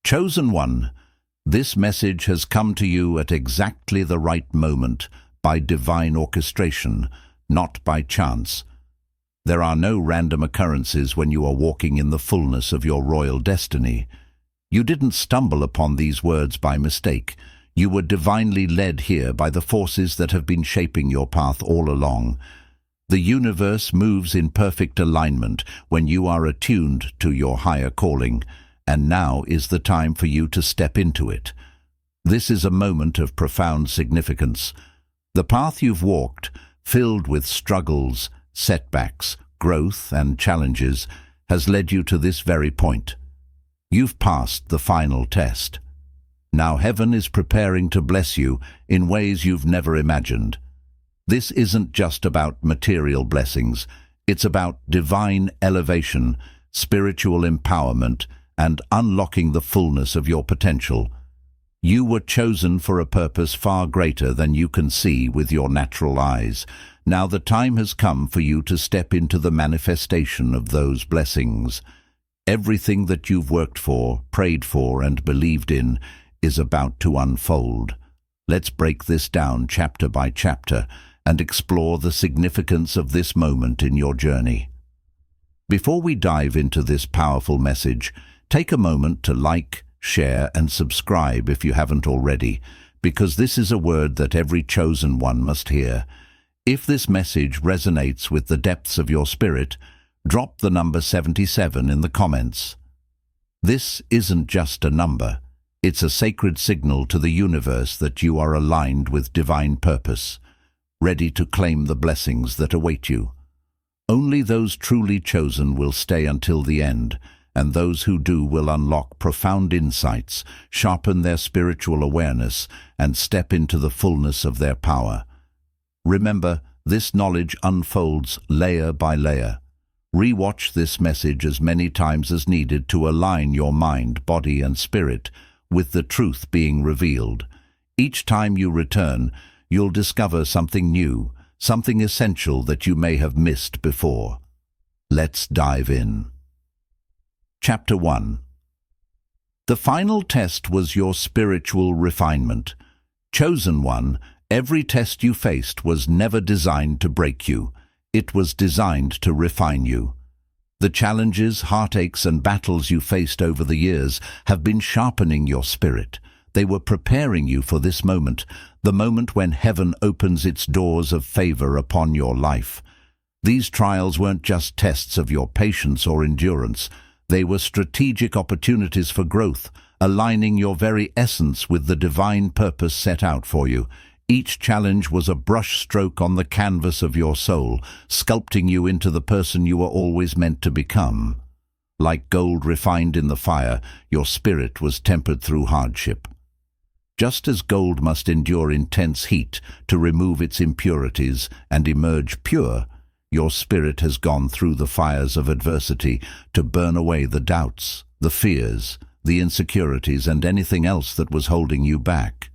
Chosen one, this message has come to you at exactly the right moment by divine orchestration, not by chance. There are no random occurrences when you are walking in the fullness of your royal destiny. You didn't stumble upon these words by mistake. You were divinely led here by the forces that have been shaping your path all along. The universe moves in perfect alignment when you are attuned to your higher calling, and now is the time for you to step into it. This is a moment of profound significance. The path you've walked, filled with struggles, setbacks, growth, and challenges, has led you to this very point. You've passed the final test. Now heaven is preparing to bless you in ways you've never imagined. This isn't just about material blessings. It's about divine elevation, spiritual empowerment, and unlocking the fullness of your potential. You were chosen for a purpose far greater than you can see with your natural eyes. Now the time has come for you to step into the manifestation of those blessings. Everything that you've worked for, prayed for, and believed in is about to unfold. Let's break this down chapter by chapter and explore the significance of this moment in your journey. Before we dive into this powerful message, take a moment to like, share, and subscribe if you haven't already, because this is a word that every chosen one must hear. If this message resonates with the depths of your spirit, drop the number 77 in the comments. This isn't just a number. It's a sacred signal to the universe that you are aligned with divine purpose, ready to claim the blessings that await you. Only those truly chosen will stay until the end, and those who do will unlock profound insights, sharpen their spiritual awareness, and step into the fullness of their power. Remember, this knowledge unfolds layer by layer. Rewatch this message as many times as needed to align your mind, body, and spirit with the truth being revealed. Each time you return, you'll discover something new, something essential that you may have missed before. Let's dive in. Chapter 1. The final test was your spiritual refinement. Chosen one, every test you faced was never designed to break you. It was designed to refine you. The challenges, heartaches, and battles you faced over the years have been sharpening your spirit. They were preparing you for this moment, the moment when heaven opens its doors of favor upon your life. These trials weren't just tests of your patience or endurance. They were strategic opportunities for growth, aligning your very essence with the divine purpose set out for you. Each challenge was a brushstroke on the canvas of your soul, sculpting you into the person you were always meant to become. Like gold refined in the fire, your spirit was tempered through hardship. Just as gold must endure intense heat to remove its impurities and emerge pure, your spirit has gone through the fires of adversity to burn away the doubts, the fears, the insecurities, and anything else that was holding you back.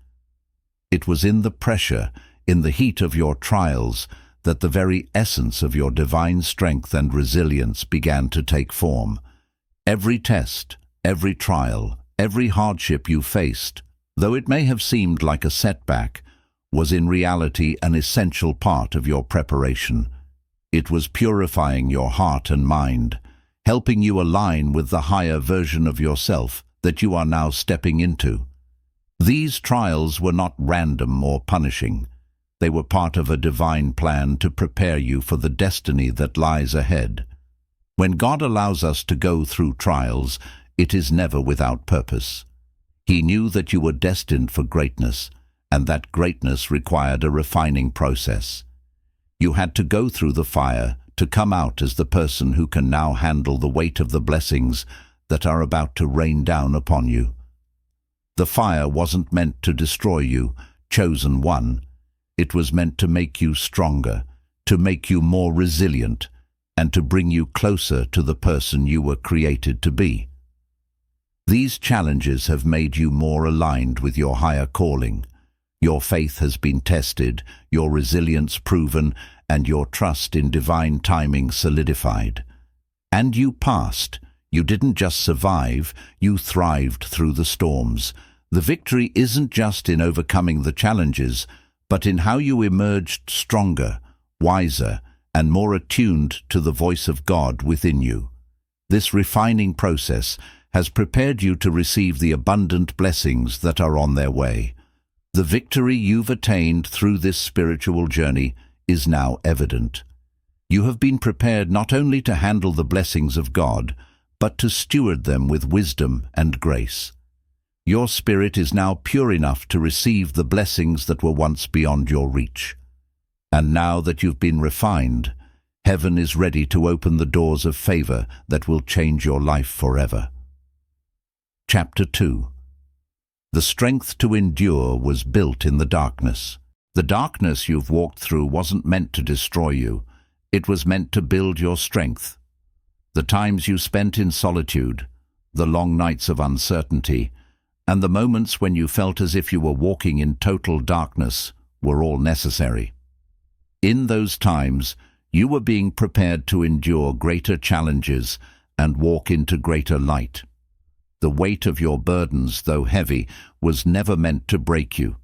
It was in the pressure, in the heat of your trials, that the very essence of your divine strength and resilience began to take form. Every test, every trial, every hardship you faced, though it may have seemed like a setback, was in reality an essential part of your preparation. It was purifying your heart and mind, helping you align with the higher version of yourself that you are now stepping into. These trials were not random or punishing. They were part of a divine plan to prepare you for the destiny that lies ahead. When God allows us to go through trials, it is never without purpose. He knew that you were destined for greatness, and that greatness required a refining process. You had to go through the fire to come out as the person who can now handle the weight of the blessings that are about to rain down upon you. The fire wasn't meant to destroy you, chosen one. It was meant to make you stronger, to make you more resilient, and to bring you closer to the person you were created to be. These challenges have made you more aligned with your higher calling. Your faith has been tested, your resilience proven, and your trust in divine timing solidified. And you passed. You didn't just survive, you thrived through the storms. The victory isn't just in overcoming the challenges, but in how you emerged stronger, wiser, and more attuned to the voice of God within you. This refining process has prepared you to receive the abundant blessings that are on their way. The victory you've attained through this spiritual journey is now evident. You have been prepared not only to handle the blessings of God, but to steward them with wisdom and grace. Your spirit is now pure enough to receive the blessings that were once beyond your reach. And now that you've been refined, heaven is ready to open the doors of favor that will change your life forever. Chapter 2. The strength to endure was built in the darkness. The darkness you've walked through wasn't meant to destroy you. It was meant to build your strength. The times you spent in solitude, the long nights of uncertainty, and the moments when you felt as if you were walking in total darkness were all necessary. In those times, you were being prepared to endure greater challenges and walk into greater light. The weight of your burdens, though heavy, was never meant to break you.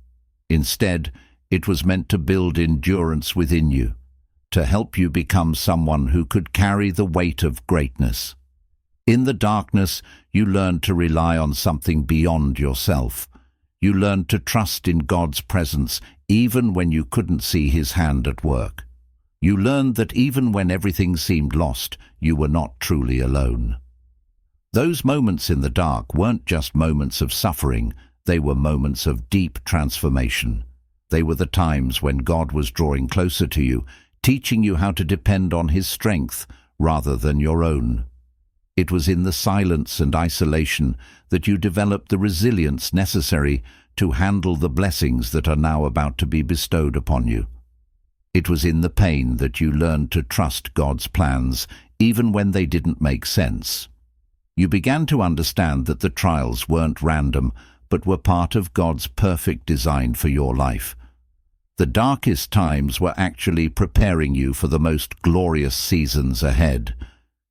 Instead, it was meant to build endurance within you, to help you become someone who could carry the weight of greatness. In the darkness, you learned to rely on something beyond yourself. You learned to trust in God's presence even when you couldn't see His hand at work. You learned that even when everything seemed lost, you were not truly alone. Those moments in the dark weren't just moments of suffering, they were moments of deep transformation. They were the times when God was drawing closer to you, teaching you how to depend on His strength rather than your own. It was in the silence and isolation that you developed the resilience necessary to handle the blessings that are now about to be bestowed upon you. It was in the pain that you learned to trust God's plans, even when they didn't make sense. You began to understand that the trials weren't random, but were part of God's perfect design for your life. The darkest times were actually preparing you for the most glorious seasons ahead.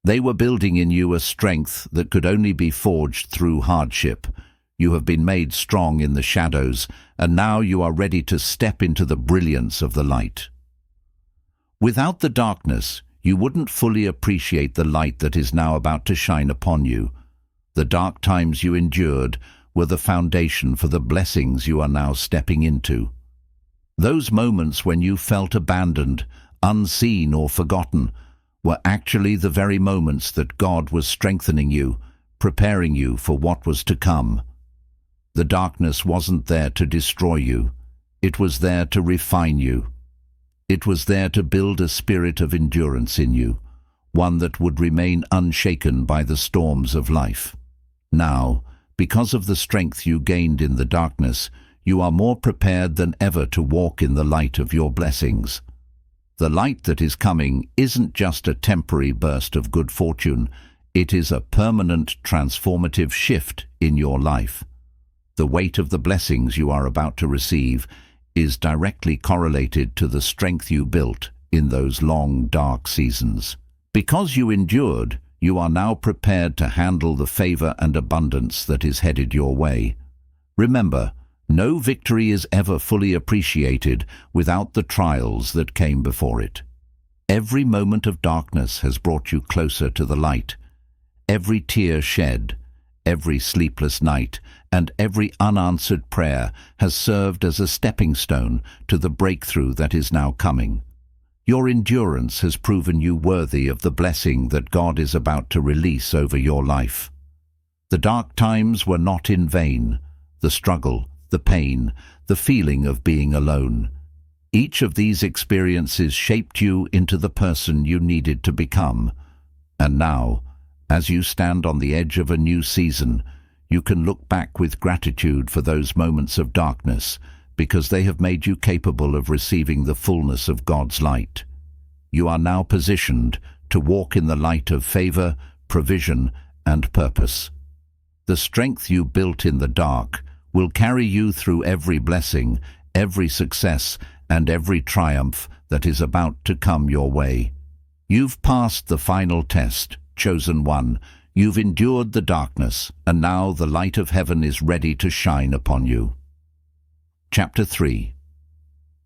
They were building in you a strength that could only be forged through hardship. You have been made strong in the shadows, and now you are ready to step into the brilliance of the light. Without the darkness, you wouldn't fully appreciate the light that is now about to shine upon you. The dark times you endured were the foundation for the blessings you are now stepping into. Those moments when you felt abandoned, unseen or forgotten, were actually the very moments that God was strengthening you, preparing you for what was to come. The darkness wasn't there to destroy you. It was there to refine you. It was there to build a spirit of endurance in you, one that would remain unshaken by the storms of life. Now, because of the strength you gained in the darkness, you are more prepared than ever to walk in the light of your blessings. The light that is coming isn't just a temporary burst of good fortune, it is a permanent transformative shift in your life. The weight of the blessings you are about to receive is directly correlated to the strength you built in those long, dark seasons. Because you endured, you are now prepared to handle the favor and abundance that is headed your way. Remember, no victory is ever fully appreciated without the trials that came before it. Every moment of darkness has brought you closer to the light. Every tear shed, every sleepless night, and every unanswered prayer has served as a stepping stone to the breakthrough that is now coming. Your endurance has proven you worthy of the blessing that God is about to release over your life. The dark times were not in vain. The struggle, the pain, the feeling of being alone. Each of these experiences shaped you into the person you needed to become. And now, as you stand on the edge of a new season, you can look back with gratitude for those moments of darkness, because they have made you capable of receiving the fullness of God's light. You are now positioned to walk in the light of favor, provision, and purpose. The strength you built in the dark will carry you through every blessing, every success, and every triumph that is about to come your way. You've passed the final test, chosen one. You've endured the darkness, and now the light of heaven is ready to shine upon you. Chapter 3.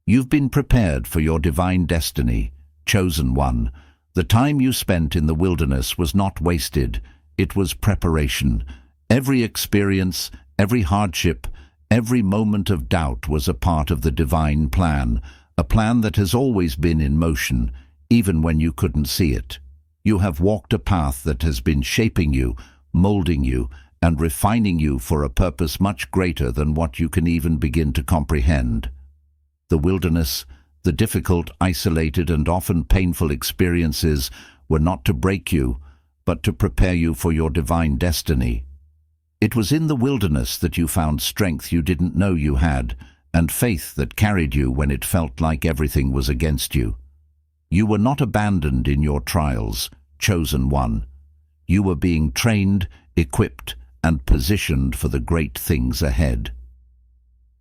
You've been prepared for your divine destiny, chosen one. The time you spent in the wilderness was not wasted. It was preparation. Every experience, every hardship, every moment of doubt was a part of the divine plan, a plan that has always been in motion, even when you couldn't see it. You have walked a path that has been shaping you, molding you, and refining you for a purpose much greater than what you can even begin to comprehend. The wilderness, the difficult, isolated, and often painful experiences were not to break you, but to prepare you for your divine destiny. It was in the wilderness that you found strength you didn't know you had, and faith that carried you when it felt like everything was against you. You were not abandoned in your trials, chosen one. You were being trained, equipped, and positioned for the great things ahead.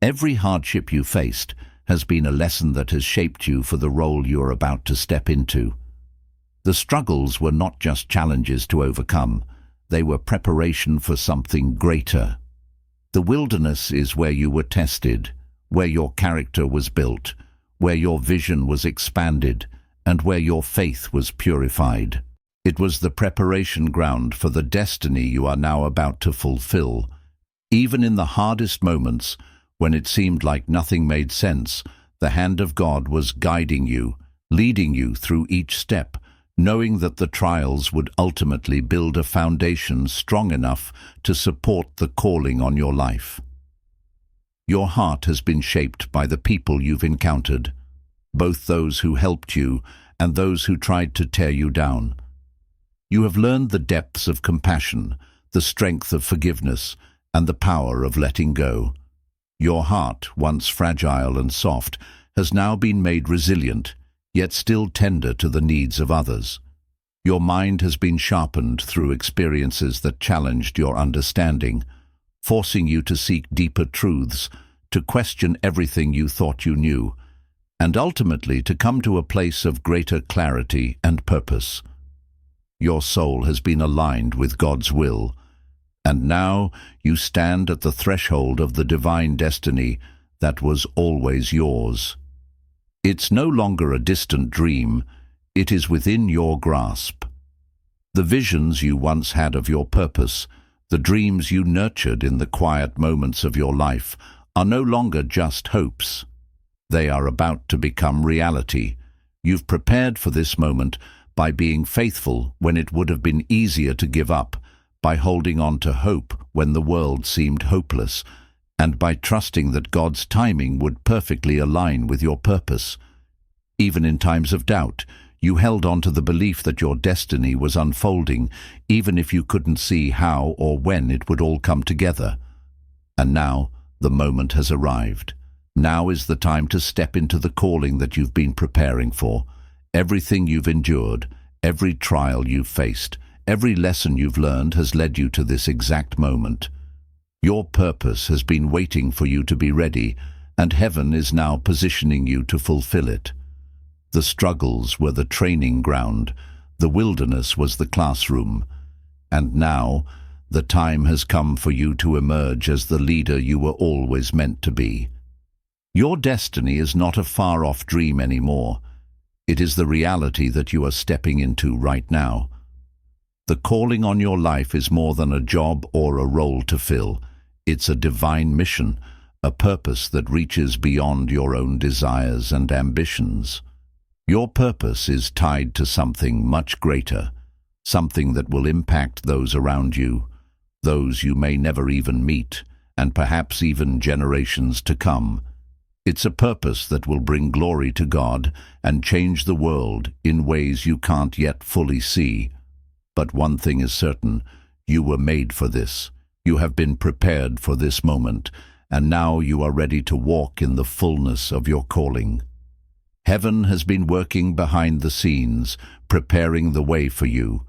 Every hardship you faced has been a lesson that has shaped you for the role you are about to step into. The struggles were not just challenges to overcome, they were preparation for something greater. The wilderness is where you were tested, where your character was built, where your vision was expanded, and where your faith was purified. It was the preparation ground for the destiny you are now about to fulfill. Even in the hardest moments, when it seemed like nothing made sense, the hand of God was guiding you, leading you through each step, knowing that the trials would ultimately build a foundation strong enough to support the calling on your life. Your heart has been shaped by the people you've encountered, both those who helped you and those who tried to tear you down. You have learned the depths of compassion, the strength of forgiveness, and the power of letting go. Your heart, once fragile and soft, has now been made resilient, yet still tender to the needs of others. Your mind has been sharpened through experiences that challenged your understanding, forcing you to seek deeper truths, to question everything you thought you knew, and ultimately to come to a place of greater clarity and purpose. Your soul has been aligned with God's will, and now you stand at the threshold of the divine destiny that was always yours. It's no longer a distant dream, it is within your grasp. The visions you once had of your purpose, the dreams you nurtured in the quiet moments of your life, are no longer just hopes. They are about to become reality. You've prepared for this moment by being faithful when it would have been easier to give up, by holding on to hope when the world seemed hopeless, and by trusting that God's timing would perfectly align with your purpose. Even in times of doubt, you held on to the belief that your destiny was unfolding, even if you couldn't see how or when it would all come together. And now, the moment has arrived. Now is the time to step into the calling that you've been preparing for. Everything you've endured, every trial you've faced, every lesson you've learned has led you to this exact moment. Your purpose has been waiting for you to be ready, and heaven is now positioning you to fulfill it. The struggles were the training ground, the wilderness was the classroom, and now the time has come for you to emerge as the leader you were always meant to be. Your destiny is not a far-off dream anymore. It is the reality that you are stepping into right now. The calling on your life is more than a job or a role to fill. It's a divine mission, a purpose that reaches beyond your own desires and ambitions. Your purpose is tied to something much greater, something that will impact those around you, those you may never even meet, and perhaps even generations to come. It's a purpose that will bring glory to God and change the world in ways you can't yet fully see. But one thing is certain, you were made for this. You have been prepared for this moment, and now you are ready to walk in the fullness of your calling. Heaven has been working behind the scenes, preparing the way for you.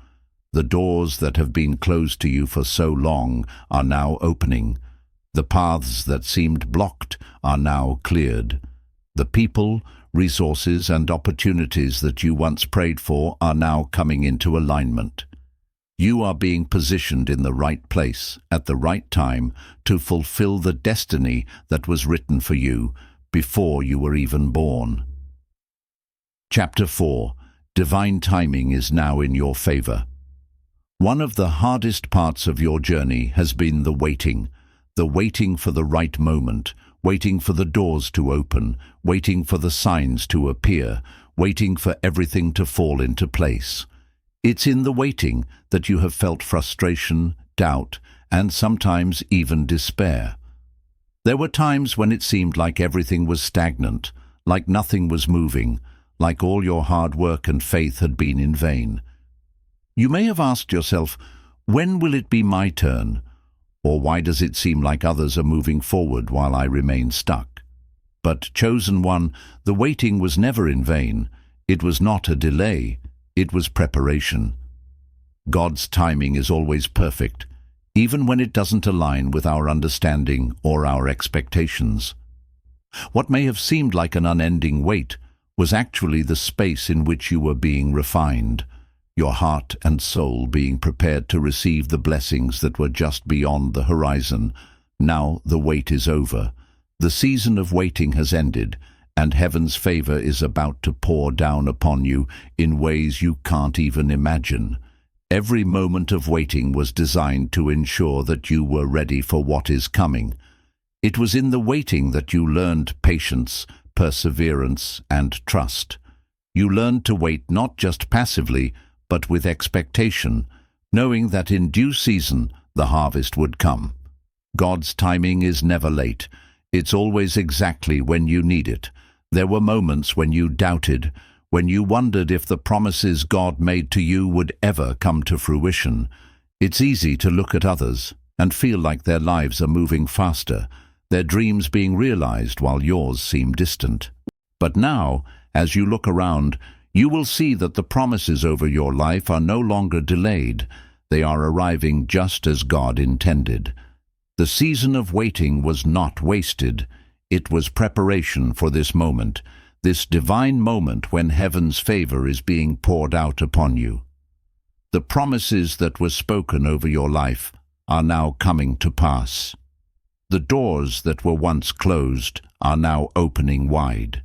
The doors that have been closed to you for so long are now opening. The paths that seemed blocked are now cleared. The people, resources, and opportunities that you once prayed for are now coming into alignment. You are being positioned in the right place at the right time to fulfill the destiny that was written for you before you were even born. Chapter 4. Divine timing is now in your favor. One of the hardest parts of your journey has been the waiting for the right moment, waiting for the doors to open, waiting for the signs to appear, waiting for everything to fall into place. It's in the waiting that you have felt frustration, doubt, and sometimes even despair. There were times when it seemed like everything was stagnant, like nothing was moving, like all your hard work and faith had been in vain. You may have asked yourself, when will it be my turn? Or why does it seem like others are moving forward while I remain stuck? But, chosen one, the waiting was never in vain. It was not a delay. It was preparation. God's timing is always perfect, even when it doesn't align with our understanding or our expectations. What may have seemed like an unending wait was actually the space in which you were being refined, your heart and soul being prepared to receive the blessings that were just beyond the horizon. Now the wait is over. The season of waiting has ended, and heaven's favor is about to pour down upon you in ways you can't even imagine. Every moment of waiting was designed to ensure that you were ready for what is coming. It was in the waiting that you learned patience, perseverance, and trust. You learned to wait not just passively, but with expectation, knowing that in due season the harvest would come. God's timing is never late. It's always exactly when you need it. There were moments when you doubted, when you wondered if the promises God made to you would ever come to fruition. It's easy to look at others and feel like their lives are moving faster, their dreams being realized while yours seem distant. But now, as you look around, you will see that the promises over your life are no longer delayed. They are arriving just as God intended. The season of waiting was not wasted. It was preparation for this moment, this divine moment when heaven's favor is being poured out upon you. The promises that were spoken over your life are now coming to pass. The doors that were once closed are now opening wide.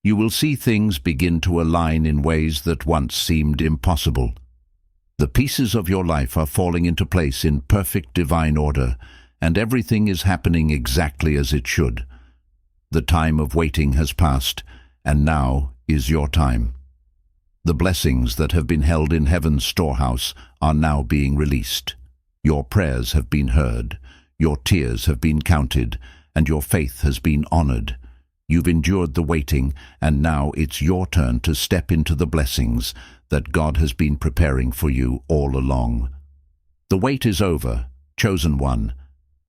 You will see things begin to align in ways that once seemed impossible. The pieces of your life are falling into place in perfect divine order, and everything is happening exactly as it should. The time of waiting has passed, and now is your time. The blessings that have been held in heaven's storehouse are now being released. Your prayers have been heard, your tears have been counted, and your faith has been honored. You've endured the waiting, and now it's your turn to step into the blessings that God has been preparing for you all along. The wait is over, chosen one.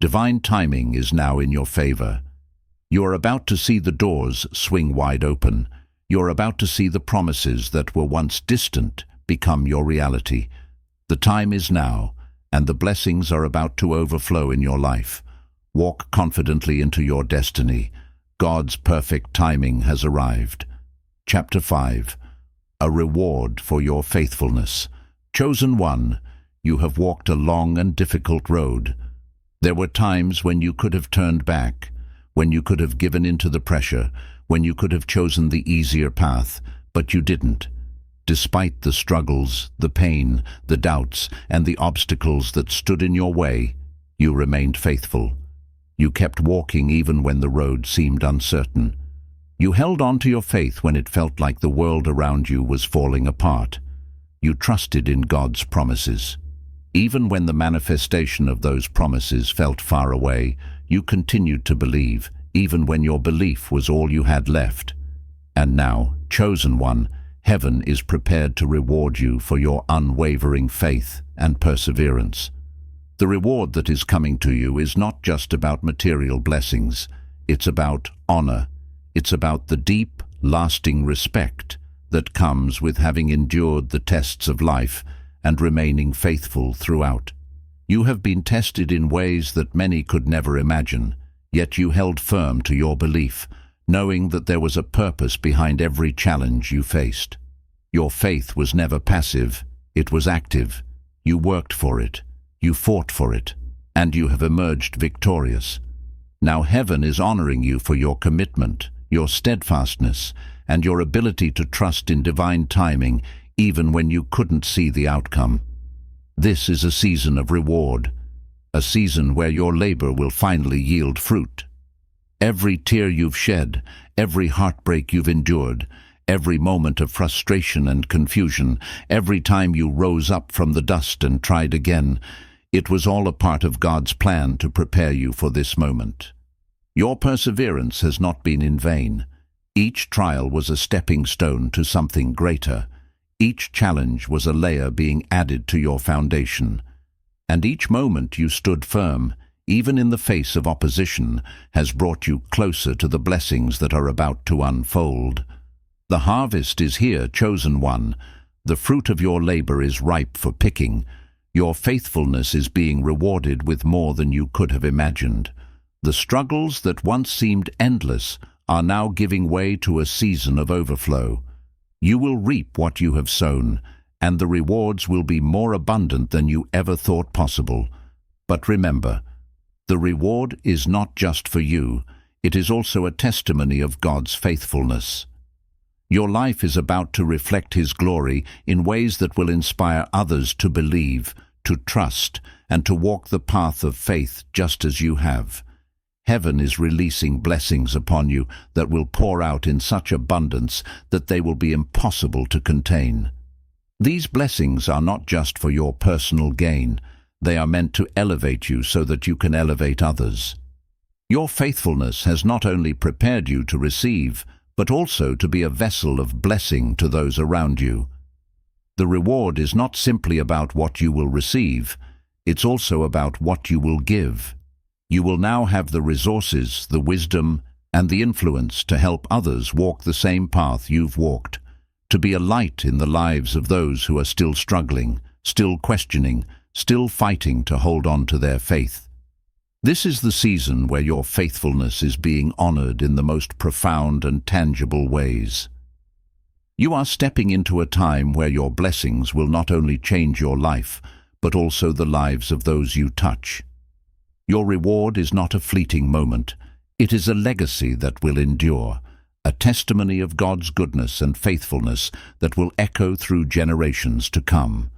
Divine timing is now in your favor. You are about to see the doors swing wide open. You're about to see the promises that were once distant become your reality. The time is now, and the blessings are about to overflow in your life. Walk confidently into your destiny. God's perfect timing has arrived. Chapter 5. A reward for your faithfulness. Chosen one, you have walked a long and difficult road. There were times when you could have turned back, when you could have given into the pressure, when you could have chosen the easier path, but you didn't. Despite the struggles, the pain, the doubts, and the obstacles that stood in your way, you remained faithful. You kept walking even when the road seemed uncertain. You held on to your faith when it felt like the world around you was falling apart. You trusted in God's promises. Even when the manifestation of those promises felt far away, you continued to believe, even when your belief was all you had left. And now, chosen one, heaven is prepared to reward you for your unwavering faith and perseverance. The reward that is coming to you is not just about material blessings. It's about honor. It's about the deep, lasting respect that comes with having endured the tests of life and remaining faithful throughout. You have been tested in ways that many could never imagine, yet you held firm to your belief, knowing that there was a purpose behind every challenge you faced. Your faith was never passive, it was active. You worked for it, you fought for it, and you have emerged victorious. Now heaven is honoring you for your commitment, your steadfastness, and your ability to trust in divine timing even when you couldn't see the outcome. This is a season of reward, a season where your labor will finally yield fruit. Every tear you've shed, every heartbreak you've endured, every moment of frustration and confusion, every time you rose up from the dust and tried again, it was all a part of God's plan to prepare you for this moment. Your perseverance has not been in vain. Each trial was a stepping stone to something greater. Each challenge was a layer being added to your foundation. And each moment you stood firm, even in the face of opposition, has brought you closer to the blessings that are about to unfold. The harvest is here, chosen one. The fruit of your labor is ripe for picking. Your faithfulness is being rewarded with more than you could have imagined. The struggles that once seemed endless are now giving way to a season of overflow. You will reap what you have sown, and the rewards will be more abundant than you ever thought possible. But remember, the reward is not just for you, it is also a testimony of God's faithfulness. Your life is about to reflect His glory in ways that will inspire others to believe, to trust, and to walk the path of faith just as you have. Heaven is releasing blessings upon you that will pour out in such abundance that they will be impossible to contain. These blessings are not just for your personal gain. They are meant to elevate you so that you can elevate others. Your faithfulness has not only prepared you to receive, but also to be a vessel of blessing to those around you. The reward is not simply about what you will receive, it's also about what you will give. You will now have the resources, the wisdom, and the influence to help others walk the same path you've walked, to be a light in the lives of those who are still struggling, still questioning, still fighting to hold on to their faith. This is the season where your faithfulness is being honored in the most profound and tangible ways. You are stepping into a time where your blessings will not only change your life, but also the lives of those you touch. Your reward is not a fleeting moment. It is a legacy that will endure, a testimony of God's goodness and faithfulness that will echo through generations to come.